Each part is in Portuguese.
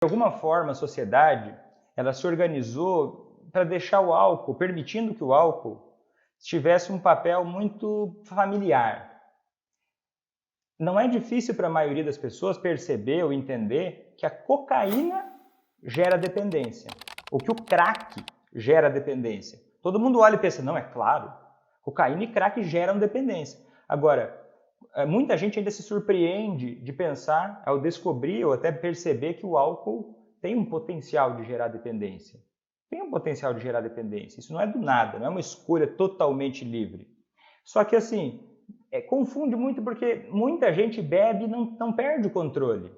De alguma forma, a sociedade ela se organizou para deixar o álcool, permitindo que o álcool tivesse um papel muito familiar. Não é difícil para a maioria das pessoas perceber ou entender que a cocaína gera dependência, ou que o crack gera dependência. Todo mundo olha e pensa, não, é claro, cocaína e crack geram dependência. Agora, muita gente ainda se surpreende de pensar, ao descobrir ou até perceber que o álcool tem um potencial de gerar dependência. Tem um potencial de gerar dependência. Isso não é do nada, não é uma escolha totalmente livre. Só que assim, confunde muito porque muita gente bebe e não perde o controle.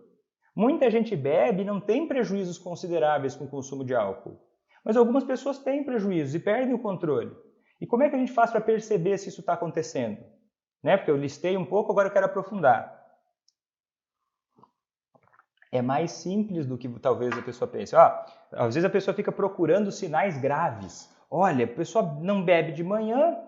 Muita gente bebe e não tem prejuízos consideráveis com o consumo de álcool. Mas algumas pessoas têm prejuízos e perdem o controle. E como é que a gente faz para perceber se isso está acontecendo? Né? Porque eu listei um pouco, agora eu quero aprofundar. É mais simples do que talvez a pessoa pense. Às vezes a pessoa fica procurando sinais graves. Olha, a pessoa não bebe de manhã.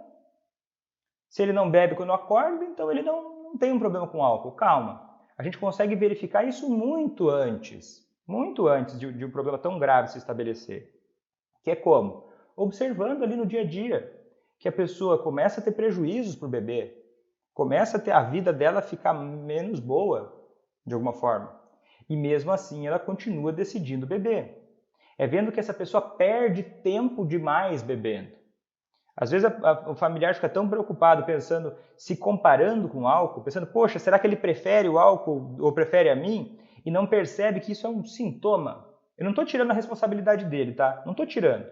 Se ele não bebe quando acorda, então ele não tem um problema com álcool. Calma. A gente consegue verificar isso muito antes de um problema tão grave se estabelecer. Que é como? Observando ali no dia a dia que a pessoa começa a ter prejuízos por beber, começa a ter a vida dela ficar menos boa, de alguma forma. E mesmo assim ela continua decidindo beber. É vendo que essa pessoa perde tempo demais bebendo. Às vezes o familiar fica tão preocupado pensando, se comparando com o álcool, pensando, poxa, será que ele prefere o álcool ou prefere a mim? E não percebe que isso é um sintoma. Eu não estou tirando a responsabilidade dele, tá? Não estou tirando.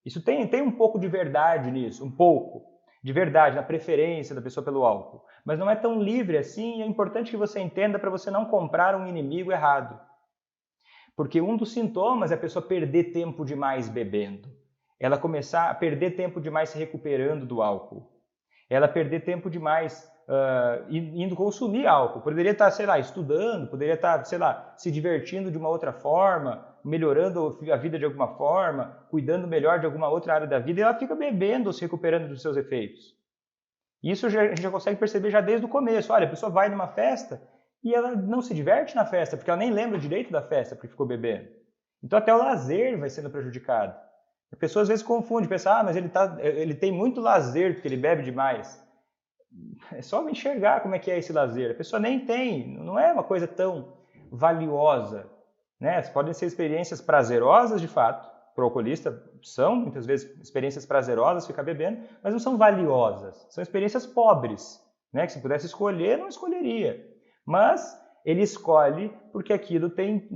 Isso tem um pouco de verdade nisso, um pouco de verdade na preferência da pessoa pelo álcool. Mas não é tão livre assim e é importante que você entenda para você não comprar um inimigo errado. Porque um dos sintomas é a pessoa perder tempo demais bebendo. Ela começar a perder tempo demais se recuperando do álcool. Ela perder tempo demais indo consumir álcool. Poderia estar, sei lá, estudando, poderia estar, sei lá, se divertindo de uma outra forma, melhorando a vida de alguma forma, cuidando melhor de alguma outra área da vida, e ela fica bebendo ou se recuperando dos seus efeitos. Isso a gente já consegue perceber já desde o começo. Olha, a pessoa vai numa festa e ela não se diverte na festa, porque ela nem lembra direito da festa porque ficou bebendo. Então até o lazer vai sendo prejudicado. A pessoa às vezes confunde, pensa, mas ele tem muito lazer porque ele bebe demais. É só enxergar como é que é esse lazer. A pessoa nem tem, não é uma coisa tão valiosa. Né? Podem ser experiências prazerosas de fato, para o alcoolista são muitas vezes experiências prazerosas ficar bebendo, mas não são valiosas. São experiências pobres, né? Que se pudesse escolher, não escolheria. Mas ele escolhe porque aquilo tem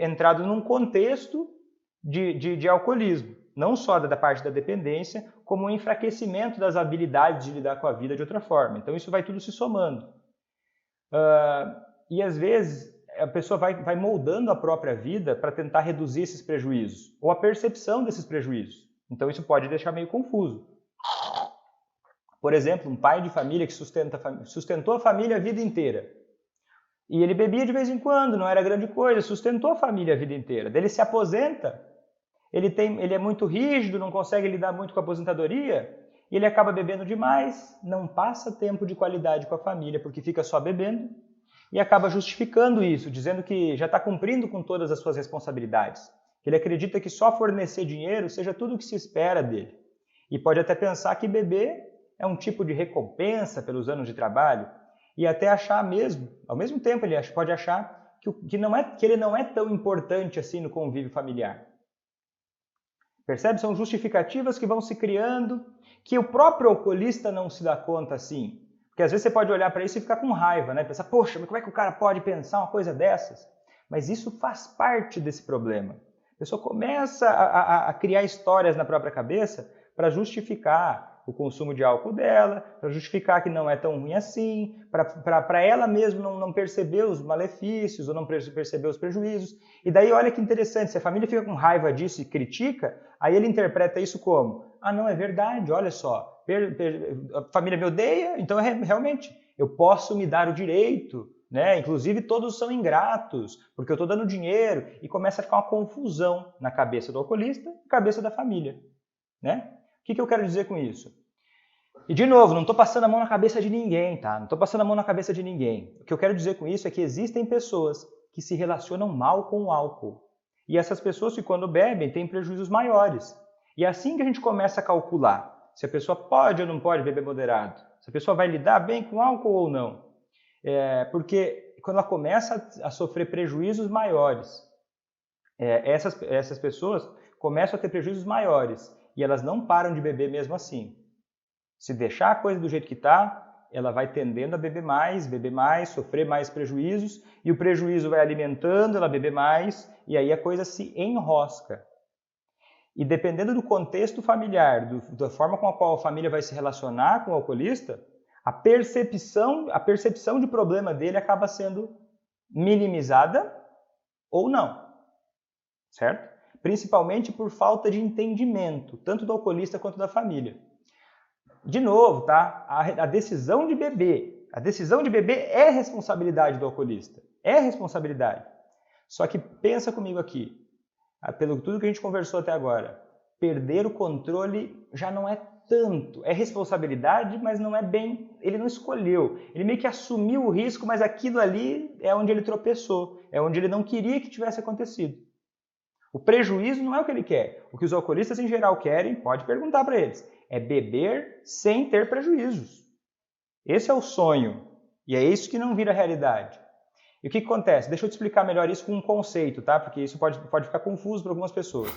entrado num contexto de alcoolismo. Não só da parte da dependência, como um enfraquecimento das habilidades de lidar com a vida de outra forma. Então isso vai tudo se somando. E às vezes a pessoa vai moldando a própria vida para tentar reduzir esses prejuízos, ou a percepção desses prejuízos. Então isso pode deixar meio confuso. Por exemplo, um pai de família que sustentou a família a vida inteira. E ele bebia de vez em quando, não era grande coisa, sustentou a família a vida inteira. Daí ele se aposenta, ele é muito rígido, não consegue lidar muito com a aposentadoria, e ele acaba bebendo demais, não passa tempo de qualidade com a família, porque fica só bebendo, e acaba justificando isso, dizendo que já está cumprindo com todas as suas responsabilidades. Ele acredita que só fornecer dinheiro seja tudo o que se espera dele. E pode até pensar que beber é um tipo de recompensa pelos anos de trabalho, e até achar mesmo, ao mesmo tempo ele pode achar que ele não é tão importante assim no convívio familiar. Percebe? São justificativas que vão se criando, que o próprio alcoolista não se dá conta assim. Porque às vezes você pode olhar para isso e ficar com raiva, né? Pensar, poxa, mas como é que o cara pode pensar uma coisa dessas? Mas isso faz parte desse problema. A pessoa começa a criar histórias na própria cabeça para justificar o consumo de álcool dela, para justificar que não é tão ruim assim, para ela mesma não perceber os malefícios ou não perceber os prejuízos. E daí olha que interessante, se a família fica com raiva disso e critica, aí ele interpreta isso como, não, é verdade, olha só, a família me odeia, então realmente eu posso me dar o direito, né? Inclusive todos são ingratos, porque eu estou dando dinheiro, e começa a ficar uma confusão na cabeça do alcoolista e na cabeça da família. Né? O que eu quero dizer com isso? E de novo, não estou passando a mão na cabeça de ninguém, tá? Não estou passando a mão na cabeça de ninguém. O que eu quero dizer com isso é que existem pessoas que se relacionam mal com o álcool. E essas pessoas que quando bebem têm prejuízos maiores. E é assim que a gente começa a calcular se a pessoa pode ou não pode beber moderado, se a pessoa vai lidar bem com álcool ou não. Porque quando ela começa a sofrer prejuízos maiores, essas pessoas começam a ter prejuízos maiores e elas não param de beber mesmo assim. Se deixar a coisa do jeito que está, ela vai tendendo a beber mais, sofrer mais prejuízos, e o prejuízo vai alimentando ela a beber mais, e aí a coisa se enrosca. E dependendo do contexto familiar, da forma com a qual a família vai se relacionar com o alcoolista, a percepção de problema dele acaba sendo minimizada ou não, certo? Principalmente por falta de entendimento, tanto do alcoolista quanto da família. De novo, tá? A decisão de beber é responsabilidade do alcoolista, é responsabilidade. Só que pensa comigo aqui, pelo tudo que a gente conversou até agora, perder o controle já não é tanto, é responsabilidade, mas não é bem, ele não escolheu, ele meio que assumiu o risco, mas aquilo ali é onde ele tropeçou, é onde ele não queria que tivesse acontecido. O prejuízo não é o que ele quer, o que os alcoolistas em geral querem, pode perguntar para eles, é beber sem ter prejuízos. Esse é o sonho, e é isso que não vira realidade. E o que acontece? Deixa eu te explicar melhor isso com um conceito, tá? Porque isso pode ficar confuso para algumas pessoas.